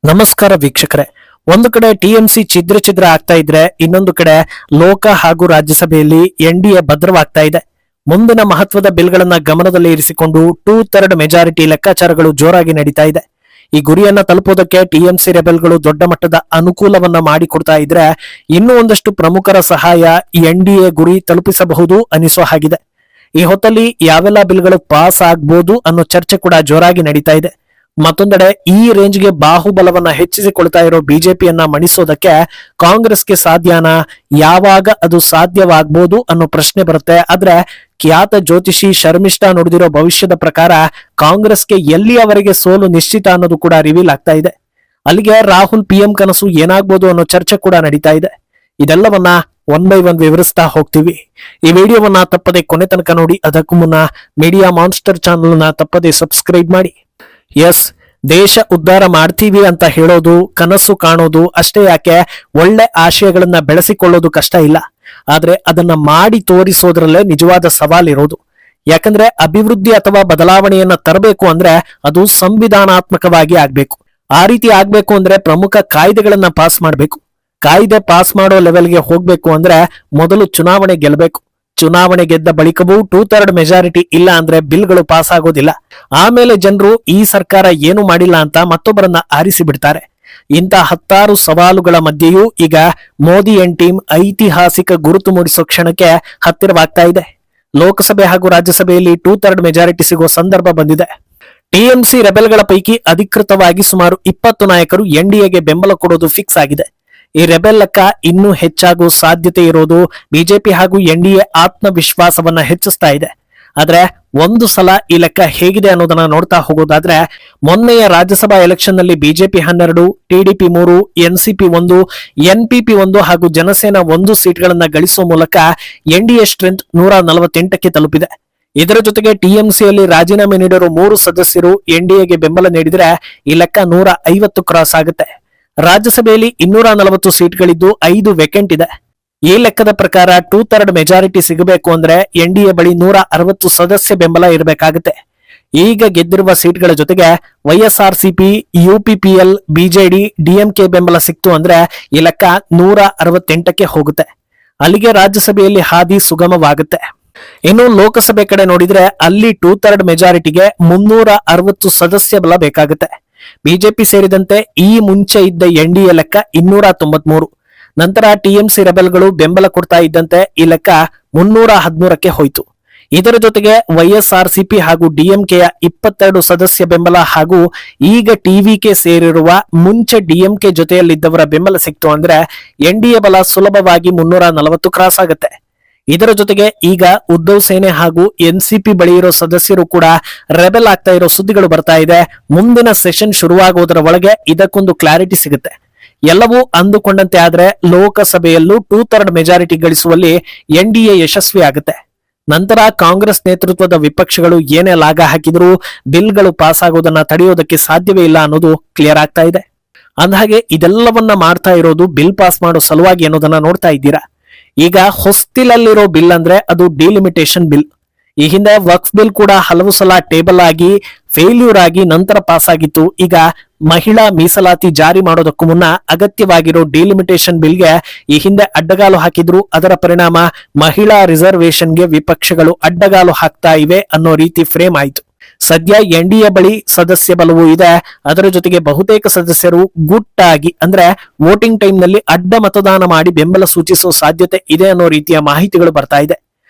ನಮಸ್ಕಾರ ವೀಕ್ಷಕರೇ. ಒಂದು ಕಡೆ ಟಿಎಂಸಿ ಛಿದ್ರ ಆಗ್ತಾ ಇದ್ರೆ, ಇನ್ನೊಂದು ಕಡೆ ಲೋಕ ಹಾಗೂ ರಾಜ್ಯಸಭೆಯಲ್ಲಿ ಎನ್ಡಿಎ ಭದ್ರವಾಗ್ತಾ ಇದೆ. ಮುಂದಿನ ಮಹತ್ವದ ಬಿಲ್ಗಳನ್ನ ಗಮನದಲ್ಲಿ ಇರಿಸಿಕೊಂಡು 2/3 ಮೆಜಾರಿಟಿ ಲೆಕ್ಕಾಚಾರಗಳು ಜೋರಾಗಿ ನಡೀತಾ ಇದೆ. ಈ ಗುರಿಯನ್ನ ತಲುಪೋದಕ್ಕೆ ಟಿಎಂಸಿ ರೆಬೆಲ್ಗಳು ದೊಡ್ಡ ಮಟ್ಟದ ಅನುಕೂಲವನ್ನ ಮಾಡಿಕೊಡ್ತಾ ಇದ್ರೆ, ಇನ್ನೂ ಒಂದಷ್ಟು ಪ್ರಮುಖರ ಸಹಾಯ ಎನ್ಡಿಎ ಗುರಿ ತಲುಪಿಸಬಹುದು ಅನಿಸೋ ಹಾಗಿದೆ. ಈ ಹೊತ್ತಲ್ಲಿ ಯಾವೆಲ್ಲ ಬಿಲ್ಗಳು ಪಾಸ್ ಆಗ್ಬೋದು ಅನ್ನೋ ಚರ್ಚೆ ಕೂಡ ಜೋರಾಗಿ ನಡೀತಾ ಇದೆ. ಮತ್ತೊಂದೆಡೆ ಈ ರೇಂಜ್ಗೆ ಬಾಹುಬಲವನ್ನ ಹೆಚ್ಚಿಸಿಕೊಳ್ತಾ ಇರೋ ಬಿಜೆಪಿಯನ್ನ ಮಣಿಸೋದಕ್ಕೆ ಕಾಂಗ್ರೆಸ್ಗೆ ಸಾಧ್ಯನಾ, ಯಾವಾಗ ಅದು ಸಾಧ್ಯವಾಗಬಹುದು ಅನ್ನೋ ಪ್ರಶ್ನೆ ಬರುತ್ತೆ. ಆದ್ರೆ ಖ್ಯಾತ ಜ್ಯೋತಿಷಿ ಶರ್ಮಿಷ್ಠಾ ನುಡಿದಿರೋ ಭವಿಷ್ಯದ ಪ್ರಕಾರ ಕಾಂಗ್ರೆಸ್ಗೆ ಎಲ್ಲಿಯವರೆಗೆ ಸೋಲು ನಿಶ್ಚಿತ ಅನ್ನೋದು ಕೂಡ ರಿವೀಲ್ ಆಗ್ತಾ ಇದೆ. ಅಲ್ಲಿಗೆ ರಾಹುಲ್ ಪಿಎಂ ಕನಸು ಏನಾಗ್ಬೋದು ಅನ್ನೋ ಚರ್ಚೆ ಕೂಡ ನಡೀತಾ ಇದೆ. ಇದೆಲ್ಲವನ್ನ ಒನ್ ಬೈ ಒನ್ ವಿವರಿಸ್ತಾ ಹೋಗ್ತೀವಿ. ಈ ವಿಡಿಯೋವನ್ನ ತಪ್ಪದೆ ಕೊನೆ ತನಕ ನೋಡಿ. ಅದಕ್ಕೂ ಮುನ್ನ ಮೀಡಿಯಾ ಮಾನ್ಸ್ಟರ್ ಚಾನಲ್ ನ ತಪ್ಪದೆ ಸಬ್ಸ್ಕ್ರೈಬ್ ಮಾಡಿ. ಎಸ್, ದೇಶ ಉದ್ಧಾರ ಮಾಡ್ತೀವಿ ಅಂತ ಹೇಳೋದು, ಕನಸು ಕಾಣೋದು ಅಷ್ಟೇ ಯಾಕೆ, ಒಳ್ಳೆ ಆಶಯಗಳನ್ನ ಬೆಳೆಸಿಕೊಳ್ಳೋದು ಕಷ್ಟ ಇಲ್ಲ. ಆದ್ರೆ ಅದನ್ನ ಮಾಡಿ ತೋರಿಸೋದ್ರಲ್ಲೇ ನಿಜವಾದ ಸವಾಲಿರೋದು. ಯಾಕಂದ್ರೆ ಅಭಿವೃದ್ಧಿ ಅಥವಾ ಬದಲಾವಣೆಯನ್ನ ತರಬೇಕು ಅಂದ್ರೆ ಅದು ಸಂವಿಧಾನಾತ್ಮಕವಾಗಿ ಆಗ್ಬೇಕು. ಆ ರೀತಿ ಆಗ್ಬೇಕು ಅಂದ್ರೆ ಪ್ರಮುಖ ಕಾಯ್ದೆಗಳನ್ನ ಪಾಸ್ ಮಾಡ್ಬೇಕು. ಕಾಯ್ದೆ ಪಾಸ್ ಮಾಡೋ ಲೆವೆಲ್ಗೆ ಹೋಗ್ಬೇಕು ಅಂದ್ರೆ ಮೊದಲು ಚುನಾವಣೆ ಗೆಲ್ಲಬೇಕು. ಚುನಾವಣೆ ಗೆದ್ದ ಬಳಿಕವೂ 2/3 ಮೆಜಾರಿಟಿ ಇಲ್ಲ ಅಂದ್ರೆ ಬಿಲ್ಗಳು ಪಾಸ್ ಆಗೋದಿಲ್ಲ. ಆಮೇಲೆ ಜನರು ಈ ಸರ್ಕಾರ ಏನು ಮಾಡಿಲ್ಲ ಅಂತ ಮತ್ತೊಬ್ಬರನ್ನ ಆರಿಸಿ ಬಿಡ್ತಾರೆ. ಇಂಥ 10 ಸವಾಲುಗಳ ಮಧ್ಯೆಯೂ ಈಗ ಮೋದಿ ಅಂಡ್ ಟೀಮ್ ಐತಿಹಾಸಿಕ ಗುರುತು ಮೂಡಿಸೋ ಕ್ಷಣಕ್ಕೆ ಹತ್ತಿರವಾಗ್ತಾ ಇದೆ. ಲೋಕಸಭೆ ಹಾಗೂ ರಾಜ್ಯಸಭೆಯಲ್ಲಿ 2/3 ಮೆಜಾರಿಟಿ ಸಿಗೋ ಸಂದರ್ಭ ಬಂದಿದೆ. ಟಿಎಂಸಿ ರೆಬೆಲ್ಗಳ ಪೈಕಿ ಅಧಿಕೃತವಾಗಿ ಸುಮಾರು 20 ನಾಯಕರು ಎನ್ಡಿಎಗೆ ಬೆಂಬಲ ಕೊಡೋದು ಫಿಕ್ಸ್ ಆಗಿದೆ. ಈ ರೆಬೆಲ್ ಲೆಕ್ಕ ಇನ್ನೂ ಹೆಚ್ಚಾಗುವ ಸಾಧ್ಯತೆ ಇರೋದು ಬಿಜೆಪಿ ಹಾಗೂ ಎನ್ಡಿಎ ಆತ್ಮವಿಶ್ವಾಸವನ್ನ ಹೆಚ್ಚಿಸ್ತಾ ಇದೆ. ಆದ್ರೆ ಒಂದು ಸಲ ಈ ಲೆಕ್ಕ ಹೇಗಿದೆ ಅನ್ನೋದನ್ನ ನೋಡ್ತಾ ಹೋಗೋದಾದ್ರೆ, ಮೊನ್ನೆಯ ರಾಜ್ಯಸಭಾ ಎಲೆಕ್ಷನ್ ನಲ್ಲಿ ಬಿಜೆಪಿ 12, ಟಿಡಿಪಿ 3, ಎನ್ಸಿಪಿ 1, ಎನ್ಪಿಪಿ 1 ಹಾಗೂ ಜನಸೇನಾ 1 ಸೀಟ್ಗಳನ್ನ ಗಳಿಸುವ ಮೂಲಕ ಎನ್ಡಿಎ ಸ್ಟ್ರೆಂತ್ 148ಕ್ಕೆ ತಲುಪಿದೆ. ಇದರ ಜೊತೆಗೆ ಟಿಎಂಸಿಯಲ್ಲಿ ರಾಜೀನಾಮೆ ನೀಡಿರುವ 3 ಸದಸ್ಯರು ಎನ್ಡಿಎಗೆ ಬೆಂಬಲ ನೀಡಿದ್ರೆ ಈ ಲೆಕ್ಕ 150 ಕ್ರಾಸ್ ಆಗುತ್ತೆ. ರಾಜ್ಯಸಭೆಯಲ್ಲಿ 240 ಸೀಟ್ಗಳಿದ್ದು 5 ವೇಕೆಂಟ್ ಇದೆ. ಈ ಲೆಕ್ಕದ ಪ್ರಕಾರ 2/3 ಮೆಜಾರಿಟಿ ಸಿಗಬೇಕು ಅಂದ್ರೆ ಎನ್ಡಿಎ ಬಳಿ 160 ಸದಸ್ಯ ಬೆಂಬಲ ಇರಬೇಕಾಗುತ್ತೆ. ಈಗ ಗೆದ್ದಿರುವ ಸೀಟ್ಗಳ ಜೊತೆಗೆ ವೈಎಸ್ಆರ್ಸಿಪಿ, ಯುಪಿಪಿಎಲ್, ಬಿಜೆಡಿ, ಡಿಎಂಕೆ ಬೆಂಬಲ ಸಿಕ್ತು ಅಂದ್ರೆ ಈ ಲೆಕ್ಕ 168ಕ್ಕೆ ಹೋಗುತ್ತೆ. ಅಲ್ಲಿಗೆ ರಾಜ್ಯಸಭೆಯಲ್ಲಿ ಹಾದಿ ಸುಗಮವಾಗುತ್ತೆ. ಇನ್ನು ಲೋಕಸಭೆ ಕಡೆ ನೋಡಿದ್ರೆ ಅಲ್ಲಿ 2/3 ಮೆಜಾರಿಟಿಗೆ 360 ಸದಸ್ಯ ಬಲ ಬೇಕಾಗುತ್ತೆ. ಬಿಜೆಪಿ ಸೇರಿದಂತೆ ಈ ಮುಂಚೆ ಇದ್ದ ಎನ್ಡಿಎ ಲೆಕ್ಕ 293. ನಂತರ ಟಿಎಂಸಿ ರೆಬೆಲ್ಗಳು ಬೆಂಬಲ ಕೊಡ್ತಾ ಇದ್ದಂತೆ ಈ ಲೆಕ್ಕ 313ಕ್ಕೆ ಹೋಯಿತು. ಇದರ ಜೊತೆಗೆ ವೈಎಸ್ಆರ್ಸಿಪಿ ಹಾಗೂ ಡಿಎಂಕೆಯ 22 ಸದಸ್ಯ ಬೆಂಬಲ ಹಾಗೂ ಈಗ ಟಿವಿಕೆ ಸೇರಿರುವ ಮುಂಚೆ ಡಿಎಂಕೆ ಜೊತೆಯಲ್ಲಿದ್ದವರ ಬೆಂಬಲ ಸಿಕ್ತು ಅಂದ್ರೆ ಎನ್ಡಿಎ ಬಲ ಸುಲಭವಾಗಿ 340 ಕ್ರಾಸ್ ಆಗುತ್ತೆ. ಇದರ ಜೊತೆಗೆ ಈಗ ಉದ್ಧವ್ ಸೇನೆ ಹಾಗೂ ಎನ್ಸಿಪಿ ಬಳಿ ಇರೋ ಸದಸ್ಯರು ಕೂಡ ರೆಬೆಲ್ ಆಗ್ತಾ ಇರೋ ಸುದ್ದಿಗಳು ಬರ್ತಾ ಇದೆ. ಮುಂದಿನ ಸೆಷನ್ ಶುರುವಾಗುವುದರ ಒಳಗೆ ಇದಕ್ಕೊಂದು ಕ್ಲಾರಿಟಿ ಸಿಗುತ್ತೆ. ಎಲ್ಲವೂ ಅಂದುಕೊಂಡಂತೆ ಆದ್ರೆ ಲೋಕಸಭೆಯಲ್ಲೂ 2/3 ಮೆಜಾರಿಟಿ ಗಳಿಸುವಲ್ಲಿ ಎನ್ಡಿಎ ಯಶಸ್ವಿ ಆಗುತ್ತೆ. ನಂತರ ಕಾಂಗ್ರೆಸ್ ನೇತೃತ್ವದ ವಿಪಕ್ಷಗಳು ಏನೇ ಲಾಗ ಹಾಕಿದ್ರೂ ಬಿಲ್ಗಳು ಪಾಸ್ ಆಗೋದನ್ನ ತಡೆಯೋದಕ್ಕೆ ಸಾಧ್ಯವೇ ಇಲ್ಲ ಅನ್ನೋದು ಕ್ಲಿಯರ್ ಆಗ್ತಾ ಇದೆ. ಅಂದಹಾಗೆ ಇದೆಲ್ಲವನ್ನ ಮಾಡ್ತಾ ಇರೋದು ಬಿಲ್ ಪಾಸ್ ಮಾಡೋ ಸಲುವಾಗಿ ಅನ್ನೋದನ್ನ ನೋಡ್ತಾ ಇದ್ದೀರಾ. ಈಗ ಹೊಸ್ತಿಲಲ್ಲಿರೋ ಬಿಲ್ ಅಂದ್ರೆ ಅದು ಡಿಲಿಮಿಟೇಷನ್ ಬಿಲ್. ಈ ಹಿಂದೆ ವಕ್ಫ್ ಬಿಲ್ ಕೂಡ ಹಲವು ಸಲ ಟೇಬಲ್ ಆಗಿ ಫೇಲ್ಯೂರ್ ಆಗಿ ನಂತರ ಪಾಸ್ ಆಗಿತ್ತು. ಈಗ ಮಹಿಳಾ ಮೀಸಲಾತಿ ಜಾರಿ ಮಾಡೋದಕ್ಕೂ ಮುನ್ನ ಅಗತ್ಯವಾಗಿರೋ ಡಿಲಿಮಿಟೇಷನ್ ಬಿಲ್ಗೆ ಈ ಹಿಂದೆ ಅಡ್ಡಗಾಲು ಹಾಕಿದ್ರು. ಅದರ ಪರಿಣಾಮ ಮಹಿಳಾ ರಿಸರ್ವೇಶನ್ಗೆ ವಿಪಕ್ಷಗಳು ಅಡ್ಡಗಾಲು ಹಾಕ್ತಾ ಇವೆ ಅನ್ನೋ ರೀತಿ ಫ್ರೇಮ್ ಆಯಿತು. ಸದ್ಯ ಎನ್ಡಿಎ ಬಳಿ ಸದಸ್ಯ ಬಲವೂ ಇದೆ. ಅದರ ಜೊತೆಗೆ ಬಹುತೇಕ ಸದಸ್ಯರು ಗುಟ್ಟಾಗಿ ಅಂದ್ರೆ ವೋಟಿಂಗ್ ಟೈಮ್ ನಲ್ಲಿ ಅಡ್ಡ ಮತದಾನ ಮಾಡಿ ಬೆಂಬಲ ಸೂಚಿಸುವ ಸಾಧ್ಯತೆ ಇದೆ ಅನ್ನೋ ರೀತಿಯ ಮಾಹಿತಿಗಳು ಬರ್ತಾ ಇದೆ.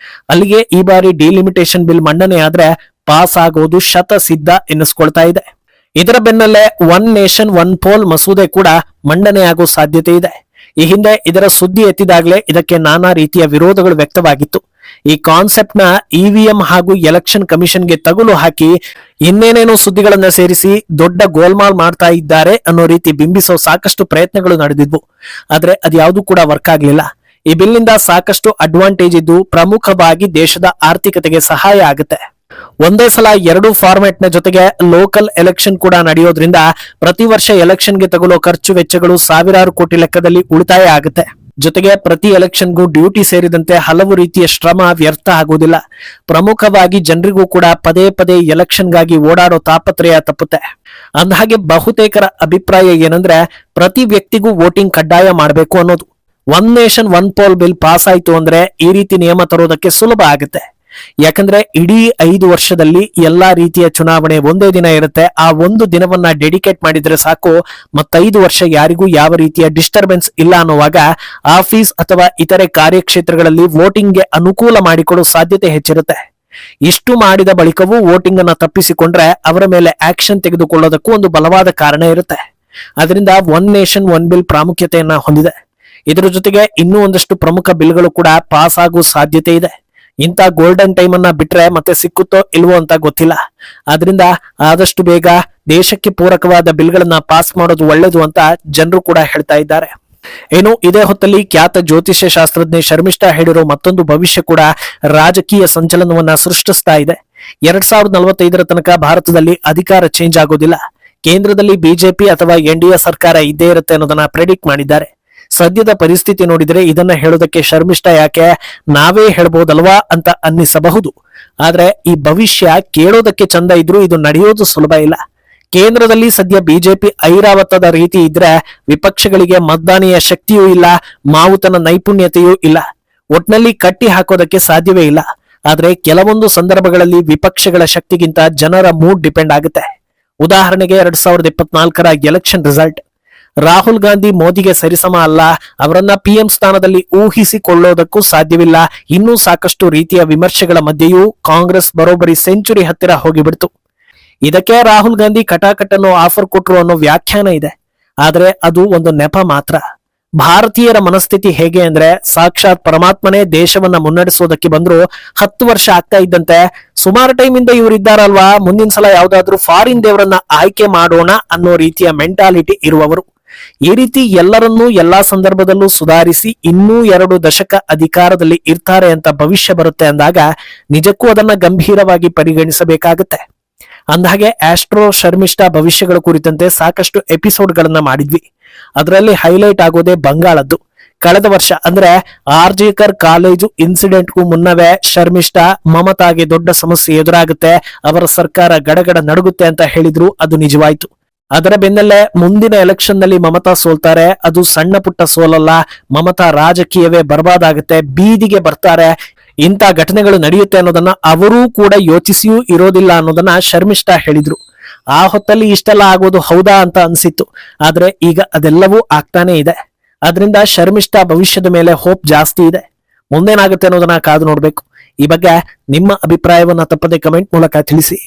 ಅಲ್ಲಿಗೆ ಈ ಬಾರಿ ಡಿಲಿಮಿಟೇಷನ್ ಬಿಲ್ ಮಂಡನೆ ಆದ್ರೆ ಪಾಸ್ ಆಗೋದು ಶತಸಿದ್ಧ ಎನ್ನಿಸ್ಕೊಳ್ತಾ ಇದೆ. ಇದರ ಬೆನ್ನಲ್ಲೇ ಒನ್ ನೇಷನ್ ಒನ್ ಪೋಲ್ ಮಸೂದೆ ಕೂಡ ಮಂಡನೆ ಆಗೋ ಸಾಧ್ಯತೆ ಇದೆ. ಈ ಹಿಂದೆ ಇದರ ಸುದ್ದಿ ಎತ್ತಿದಾಗಲೇ ಇದಕ್ಕೆ ನಾನಾ ರೀತಿಯ ವಿರೋಧಗಳು ವ್ಯಕ್ತವಾಗಿತ್ತು. ಈ ಕಾನ್ಸೆಪ್ಟ್ ನ ಇವಿಎಂ ಹಾಗೂ ಎಲೆಕ್ಷನ್ ಕಮಿಷನ್ಗೆ ತಗುಲು ಹಾಕಿ ಇನ್ನೇನೇನೋ ಸುದ್ದಿಗಳನ್ನ ಸೇರಿಸಿ ದೊಡ್ಡ ಗೋಲ್ಮಾಲ್ ಮಾಡ್ತಾ ಇದ್ದಾರೆ ಅನ್ನೋ ರೀತಿ ಬಿಂಬಿಸೋ ಸಾಕಷ್ಟು ಪ್ರಯತ್ನಗಳು ನಡೆದಿದ್ವು. ಆದ್ರೆ ಅದ್ಯಾವುದೂ ಕೂಡ ವರ್ಕ್ ಆಗ್ಲಿಲ್ಲ. ಈ ಬಿಲ್ನಿಂದ ಸಾಕಷ್ಟು ಅಡ್ವಾಂಟೇಜ್ ಇದ್ದು ಪ್ರಮುಖವಾಗಿ ದೇಶದ ಆರ್ಥಿಕತೆಗೆ ಸಹಾಯ ಆಗುತ್ತೆ. ಒಂದೇ ಸಲ 2 ಫಾರ್ಮ್ಯಾಟ್ ನ ಜೊತೆಗೆ ಲೋಕಲ್ ಎಲೆಕ್ಷನ್ ಕೂಡ ನಡೆಯೋದ್ರಿಂದ ಪ್ರತಿ ವರ್ಷ ಎಲೆಕ್ಷನ್ಗೆ ತಗುಲೋ ಖರ್ಚು ವೆಚ್ಚಗಳು ಸಾವಿರಾರು ಕೋಟಿ ಲೆಕ್ಕದಲ್ಲಿ ಉಳಿತಾಯ ಆಗುತ್ತೆ. ಜೊತೆಗೆ ಪ್ರತಿ ಎಲೆಕ್ಷನ್ಗೂ ಡ್ಯೂಟಿ ಸೇರಿದಂತೆ ಹಲವು ರೀತಿಯ ಶ್ರಮ ವ್ಯರ್ಥ ಆಗುವುದಿಲ್ಲ. ಪ್ರಮುಖವಾಗಿ ಜನರಿಗೂ ಕೂಡ ಪದೇ ಪದೇ ಎಲೆಕ್ಷನ್ಗಾಗಿ ಓಡಾಡೋ ತಾಪತ್ರಯ ತಪ್ಪುತ್ತೆ. ಅಂದಹಾಗೆ ಬಹುತೇಕರ ಅಭಿಪ್ರಾಯ ಏನಂದ್ರೆ ಪ್ರತಿ ವ್ಯಕ್ತಿಗೂ ವೋಟಿಂಗ್ ಕಡ್ಡಾಯ ಮಾಡಬೇಕು ಅನ್ನೋದು. One nation one poll bill pass ಆಯ್ತು ಅಂದ್ರೆ ಈ ರೀತಿ ನಿಯಮ ತರೋದಕ್ಕೆ ಸುಲಭ ಆಗುತ್ತೆ. ಯಾಕಂದ್ರೆ ಇಡೀ 5 ವರ್ಷದಲ್ಲಿ ಎಲ್ಲಾ ರೀತಿಯ ಚುನಾವಣೆ ಒಂದೇ ದಿನ ಇರುತ್ತೆ. ಆ ಒಂದು ದಿನವನ್ನ ಡೆಡಿಕೇಟ್ ಮಾಡಿದ್ರೆ ಸಾಕು, ಮತ್ತ5 ವರ್ಷ ಯಾರಿಗೂ ಯಾವ ರೀತಿಯ ಡಿಸ್ಟರ್ಬೆನ್ಸ್ ಇಲ್ಲ ಅನ್ನುವಾಗ ಆಫೀಸ್ ಅಥವಾ ಇತರೆ ಕಾರ್ಯಕ್ಷೇತ್ರಗಳಲ್ಲಿ ವೋಟಿಂಗ್ಗೆ ಅನುಕೂಲ ಮಾಡಿಕೊಡೋ ಸಾಧ್ಯತೆ ಹೆಚ್ಚಿರುತ್ತೆ. ಇಷ್ಟು ಮಾಡಿದ ಬಳಿಕವೂ ವೋಟಿಂಗ್ ಅನ್ನ ತಪ್ಪಿಸಿಕೊಂಡ್ರೆ ಅವರ ಮೇಲೆ ಆಕ್ಷನ್ ತೆಗೆದುಕೊಳ್ಳೋದಕ್ಕೂ ಒಂದು ಬಲವಾದ ಕಾರಣ ಇರುತ್ತೆ. ಅದರಿಂದ ಒನ್ ನೇಷನ್ ಒನ್ ಬಿಲ್ ಪ್ರಾಮುಖ್ಯತೆಯನ್ನ ಹೊಂದಿದೆ. ಇದರ ಜೊತೆಗೆ ಇನ್ನೂ ಒಂದಷ್ಟು ಪ್ರಮುಖ ಬಿಲ್ಗಳು ಕೂಡ ಪಾಸ್ ಆಗೋ ಸಾಧ್ಯತೆ ಇದೆ. ಇಂಥ ಗೋಲ್ಡನ್ ಟೈಮ್ ಅನ್ನ ಬಿಟ್ರೆ ಮತ್ತೆ ಸಿಕ್ಕುತ್ತೋ ಇಲ್ವೋ ಅಂತ ಗೊತ್ತಿಲ್ಲ. ಆದ್ರಿಂದ ಆದಷ್ಟು ಬೇಗ ದೇಶಕ್ಕೆ ಪೂರಕವಾದ ಬಿಲ್ಗಳನ್ನ ಪಾಸ್ ಮಾಡೋದು ಒಳ್ಳೇದು ಅಂತ ಜನರು ಕೂಡ ಹೇಳ್ತಾ ಇದ್ದಾರೆ. ಏನು ಇದೇ ಹೊತ್ತಲ್ಲಿ ಖ್ಯಾತ ಜ್ಯೋತಿಷ್ಯ ಶಾಸ್ತ್ರಜ್ಞೆ ಶರ್ಮಿಷ್ಠಾ ಹೇಳಿರೋ ಮತ್ತೊಂದು ಭವಿಷ್ಯ ಕೂಡ ರಾಜಕೀಯ ಸಂಚಲನವನ್ನ ಸೃಷ್ಟಿಸ್ತಾ ಇದೆ. 2045ರ ತನಕ ಭಾರತದಲ್ಲಿ ಅಧಿಕಾರ ಚೇಂಜ್ ಆಗೋದಿಲ್ಲ. ಕೇಂದ್ರದಲ್ಲಿ ಬಿಜೆಪಿ ಅಥವಾ ಎನ್ಡಿಎ ಸರ್ಕಾರ ಇದ್ದೇ ಇರುತ್ತೆ ಅನ್ನೋದನ್ನ ಪ್ರೆಡಿಕ್ಟ್ ಮಾಡಿದ್ದಾರೆ. ಸದ್ಯದ ಪರಿಸ್ಥಿತಿ ನೋಡಿದ್ರೆ ಇದನ್ನ ಹೇಳೋದಕ್ಕೆ ಶರ್ಮಿಷ್ಠಾ ಯಾಕೆ, ನಾವೇ ಹೇಳ್ಬೋದಲ್ವಾ ಅಂತ ಅನ್ನಿಸಬಹುದು. ಆದ್ರೆ ಈ ಭವಿಷ್ಯ ಕೇಳೋದಕ್ಕೆ ಚಂದ ಇದ್ರೂ ಇದು ನಡೆಯೋದು ಸುಲಭ ಇಲ್ಲ. ಕೇಂದ್ರದಲ್ಲಿ ಸದ್ಯ ಬಿಜೆಪಿ ಐರಾವತದ ರೀತಿ ಇದ್ರೆ ವಿಪಕ್ಷಗಳಿಗೆ ಮತದಾನಿಯ ಶಕ್ತಿಯೂ ಇಲ್ಲ, ಮಾವುತನ ನೈಪುಣ್ಯತೆಯೂ ಇಲ್ಲ. ಒಟ್ನಲ್ಲಿ ಕಟ್ಟಿ ಹಾಕೋದಕ್ಕೆ ಸಾಧ್ಯವೇ ಇಲ್ಲ. ಆದ್ರೆ ಕೆಲವೊಂದು ಸಂದರ್ಭಗಳಲ್ಲಿ ವಿಪಕ್ಷಗಳ ಶಕ್ತಿಗಿಂತ ಜನರ ಮೂಡ್ ಡಿಪೆಂಡ್ ಆಗುತ್ತೆ. ಉದಾಹರಣೆಗೆ 2024ರ ಎಲೆಕ್ಷನ್ ರಿಸಲ್ಟ್. ರಾಹುಲ್ ಗಾಂಧಿ ಮೋದಿಗೆ ಸರಿಸಮ ಅಲ್ಲ, ಅವರನ್ನ ಪಿಎಂ ಸ್ಥಾನದಲ್ಲಿ ಊಹಿಸಿಕೊಳ್ಳೋದಕ್ಕೂ ಸಾಧ್ಯವಿಲ್ಲ. ಇನ್ನೂ ಸಾಕಷ್ಟು ರೀತಿಯ ವಿಮರ್ಶೆಗಳ ಮಧ್ಯೆಯೂ ಕಾಂಗ್ರೆಸ್ ಬರೋಬ್ಬರಿ ಸೆಂಚುರಿ ಹತ್ತಿರ ಹೋಗಿಬಿಡ್ತು. ಇದಕ್ಕೆ ರಾಹುಲ್ ಗಾಂಧಿ ಕಟಾಕಟ್ಟನ್ನು ಆಫರ್ ಕೊಟ್ರು ಅನ್ನೋ ವ್ಯಾಖ್ಯಾನ ಇದೆ. ಆದ್ರೆ ಅದು ಒಂದು ನೆಪ ಮಾತ್ರ. ಭಾರತೀಯರ ಮನಸ್ಥಿತಿ ಹೇಗೆ ಅಂದ್ರೆ, ಸಾಕ್ಷಾತ್ ಪರಮಾತ್ಮನೇ ದೇಶವನ್ನ ಮುನ್ನಡೆಸೋದಕ್ಕೆ ಬಂದ್ರು 10 ವರ್ಷ ಆಗ್ತಾ ಇದ್ದಂತೆ ಸುಮಾರು ಟೈಮ್ ಇಂದ ಇವರಿದ್ದಾರಲ್ವಾ, ಮುಂದಿನ ಸಲ ಯಾವ್ದಾದ್ರು ಫಾರಿನ್ ದೇವರನ್ನ ಆಯ್ಕೆ ಮಾಡೋಣ ಅನ್ನೋ ರೀತಿಯ ಮೆಂಟಾಲಿಟಿ ಇರುವವರು. ಈ ರೀತಿ ಎಲ್ಲರನ್ನೂ ಎಲ್ಲಾ ಸಂದರ್ಭದಲ್ಲೂ ಸುಧಾರಿಸಿ ಇನ್ನೂ 2 ದಶಕ ಅಧಿಕಾರದಲ್ಲಿ ಇರ್ತಾರೆ ಅಂತ ಭವಿಷ್ಯ ಬರುತ್ತೆ ಅಂದಾಗ ನಿಜಕ್ಕೂ ಅದನ್ನ ಗಂಭೀರವಾಗಿ ಪರಿಗಣಿಸಬೇಕಾಗುತ್ತೆ. ಅಂದಹಾಗೆ ಆಸ್ಟ್ರೋ ಶರ್ಮಿಷ್ಠಾ ಭವಿಷ್ಯಗಳ ಕುರಿತಂತೆ ಸಾಕಷ್ಟು ಎಪಿಸೋಡ್ಗಳನ್ನ ಮಾಡಿದ್ವಿ. ಅದರಲ್ಲಿ ಹೈಲೈಟ್ ಆಗೋದೇ ಬಂಗಾಳದ್ದು. ಕಳೆದ ವರ್ಷ ಅಂದ್ರೆ ಆರ್ಜಿಕರ್ ಕಾಲೇಜು ಇನ್ಸಿಡೆಂಟ್ಗೂ ಮುನ್ನವೇ ಶರ್ಮಿಷ್ಠಾ ಮಮತಾಗೆ ದೊಡ್ಡ ಸಮಸ್ಯೆ ಎದುರಾಗುತ್ತೆ, ಅವರ ಸರ್ಕಾರ ಗಡಗಡ ನಡುಗುತ್ತೆ ಅಂತ ಹೇಳಿದ್ರು. ಅದು ನಿಜವಾಯ್ತು. ಅದರ ಬೆನ್ನಲ್ಲೇ ಮುಂದಿನ ಎಲೆಕ್ಷನ್ ನಲ್ಲಿ ಮಮತಾ ಸೋಲ್ತಾರೆ. ಅದು ಸಣ್ಣ ಪುಟ್ಟ ಸೋಲಲ್ಲ, ಮಮತಾ ರಾಜಕೀಯವೇ ಬರ್ಬಾದಾಗುತ್ತೆ, ಬೀದಿಗೆ ಬರ್ತಾರೆ. ಇಂಥ ಘಟನೆಗಳು ನಡೆಯುತ್ತೆ ಅನ್ನೋದನ್ನ ಅವರೂ ಕೂಡ ಯೋಚಿಸಿಯೂ ಇರೋದಿಲ್ಲ ಅನ್ನೋದನ್ನ ಶರ್ಮಿಷ್ಠಾ ಹೇಳಿದ್ರು. ಆ ಹೊತ್ತಲ್ಲಿ ಇಷ್ಟೆಲ್ಲ ಆಗೋದು ಹೌದಾ ಅಂತ ಅನ್ಸಿತ್ತು. ಆದ್ರೆ ಈಗ ಅದೆಲ್ಲವೂ ಆಗ್ತಾನೆ ಇದೆ. ಅದರಿಂದ ಶರ್ಮಿಷ್ಠಾ ಭವಿಷ್ಯದ ಮೇಲೆ ಹೋಪ್ ಜಾಸ್ತಿ ಇದೆ. ಮುಂದೇನಾಗುತ್ತೆ ಅನ್ನೋದನ್ನ ಕಾದು ನೋಡ್ಬೇಕು. ಈ ಬಗ್ಗೆ ನಿಮ್ಮ ಅಭಿಪ್ರಾಯವನ್ನ ತಪ್ಪದೆ ಕಮೆಂಟ್ ಮೂಲಕ ತಿಳಿಸಿ.